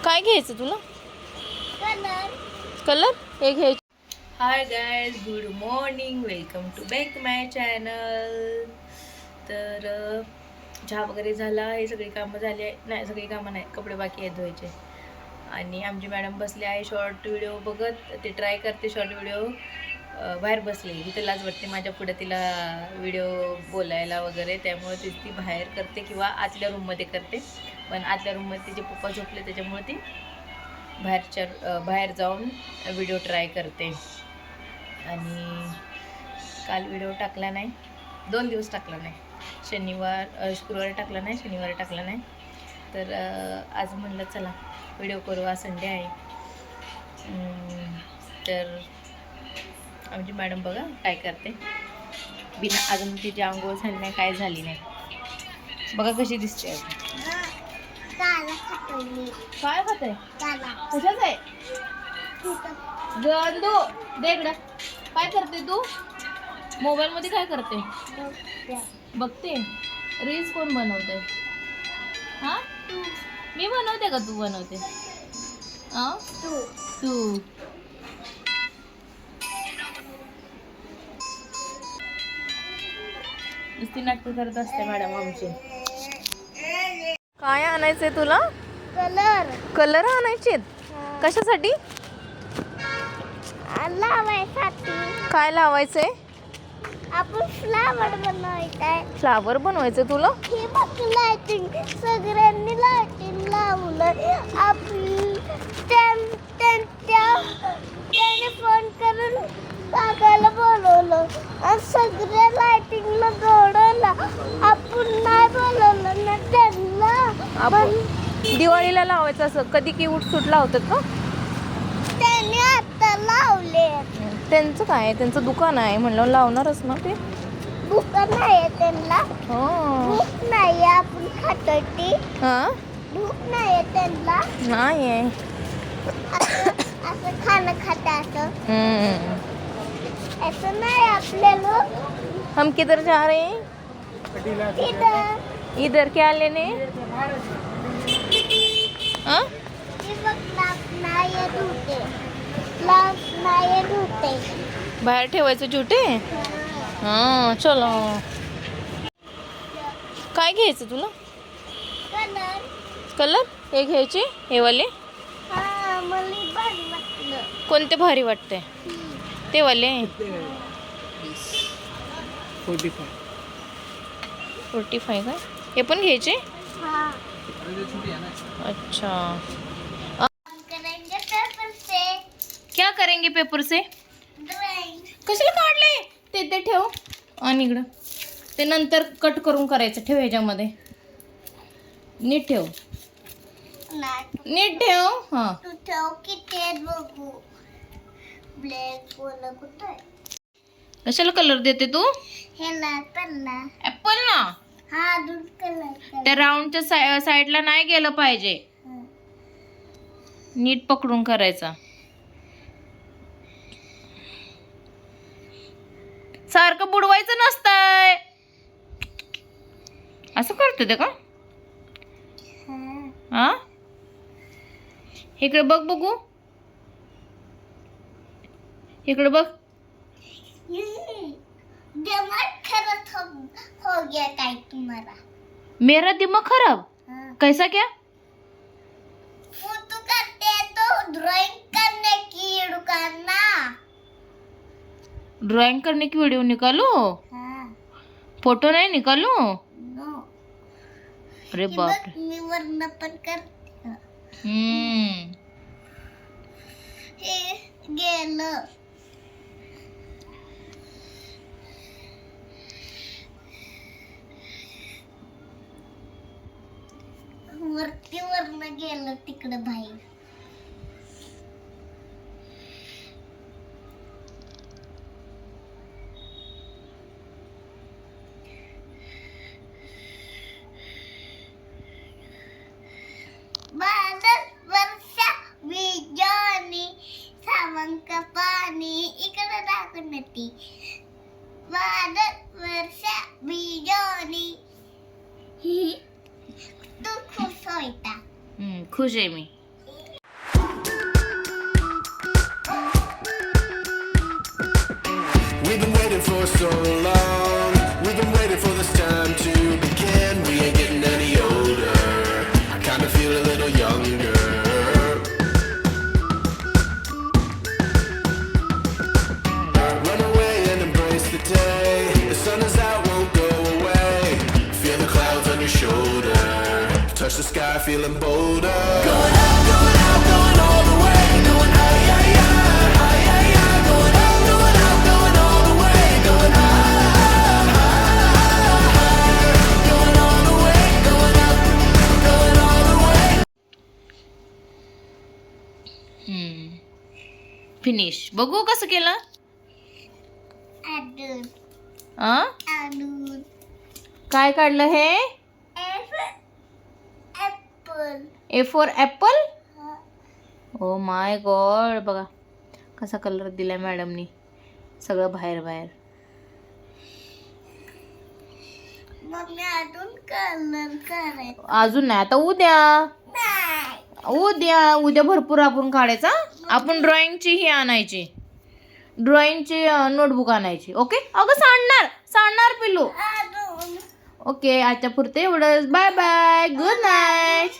काय घ्यायचं तुला? कलर हे घ्यायचं. Hi guys, good morning, welcome to back my channel. तर चहा वगैरे झाला, हे सगळी कामं झाली आहे. नाही, सगळी कामं नाही, कपडे बाकी आहेत धुवायचे. आणि आमची मॅडम बसली आहे शॉर्ट व्हिडिओ बघत. ते ट्राय करते शॉर्ट व्हिडिओ. बाहेर बसली, इथे लाज वाटते माझ्या पुढे तिला व्हिडिओ बोलायला वगैरे, त्यामुळे ती बाहेर करते किंवा आतल्या रूममध्ये करते. पण आतल्या रूममध्ये तिचे पप्पा झोपले, त्याच्यामुळे ती बाहेर जाऊन व्हिडिओ ट्राय करते. आणि काल व्हिडिओ टाकला नाही, 2 दिवस टाकला नाही. शुक्रवारी टाकला नाही, शनिवारी टाकला नाही. तर आज म्हणलं चला व्हिडिओ करू, आज संडे आहे. तर आमची मॅडम बघा काय करते. बिना अजून तिची आंघोळ झाली नाही, काय झाली नाही. बघा कशी दिसते. काय खात आहे? कशाच आहे? गंदू देकडा. काय करते तू? मोबाईल मध्ये काय करते? बघते. रील्स कोण बनवते? हा, मी बनवते का तू बनवते? तू नुसती नाटकं करत असते मॅडम आमची. काय आणायचंय तुला? कलर आणायचे. कशासाठी? लावायसाठी. काय लावायचंय? आपण फ्लावर बनवायचंय. फ्लावर बनवायचं तुला? हे बघ, लाइटिंग सगळ्यांनी लाइटिंग लावलं. आपण त्याने फोन करून काकाला बोलवलं आणि सगळ्या लाइटिंगला जोडवलं. आपण नाही बोलवलं ना त्यांना. आपण दिवाळीला लावायचं असं कधी की उठसूट लावतात का? त्यांनी आता लावले. त्यांचं काय, त्यांचं दुकान आहे म्हणलं लावणारच ना ते. दुकान आहे त्यांना. भूक नाही, आपण खातो ती. भूक नाही त्यांना. नाही आहे असं खाणं खाता असं नाही आपल्याला. हम किधर जा रहे हैं? इधर क्या लेने? बाहेर ठेवायचं झुटे. चलो. काय घ्यायचं तुला? कलर हे घ्यायचे, हे वाले. कोणते भारी वाटते? ते वाले 45 का? हे पण घ्यायचे. अच्छा, क्या करेंगे पेपर से? कशाला काढले? ते ठेव आणि इकडं ते नंतर कट करून करायचं. ठेव ह्याच्यामध्ये, नीट ठेव, नीट ठेव. हा, तू ठेव की ते बघू. ब्लॅक बोल कुठे? कशाला कलर देते तू? हेला पल्ला ऍपल ना. हा, दूध कलर. त्या राऊंडच्या साईडला नाही गेलं पाहिजे. नीट पकडून करायचा. सारखं बुडवायचं नसतंय. असं करते ते का? हा, इकडे बघ बघू, इकडे बघ. दिमाग खराब हो गया काय तुम्हारा? मेरा दिमाग खराब कैसा क्या? फोटो करते तो ड्राइंग करने की दुकान ना. ड्राइंग करने की वीडियो निकालो, फोटो नहीं निकालो. नो. अरे बाप रे. मी वर्ण पण करते. हे गेलं. वरती वर्ण गेलं तिकडं बाहेर. वर्षा विजोनी सावंक पाणी इकडे टाकून ती. वर्षा विजोनी. तू खुश होता? खुश आहे मी. waiting for so long. We've been waiting for this time to begin. We ain't getting any older. I kinda feel a little younger. Run away and embrace the day. The sun is out, won't go away. Feel the clouds on your shoulder. Touch the sky, feeling bolder. Going out, going all the way. Going high, yeah, yeah, high, yeah, yeah. Going out, going all the way. Going high, going all the way. Going up, going all the way. Finish. बघू कसं केलं. अजून आ अजून काय काढलं हे. Apple A for Apple. Oh my God. बघा कसा कलर दिलाय मॅडमनी. सगळं बाहेर बाहेर. मम्मी अजून कलर करायचं अजून नाही. आता उद्या नाही. उद्या भरपूर आपण काढायचा. आपण ड्रॉइंगची ही आणायची. ड्रॉइंगची नोटबुक आणायची. ओके. अगं सांडणार पिल्लू. अजून ओके. आजच्या पुरते एवढंच. Bye bye. Good night.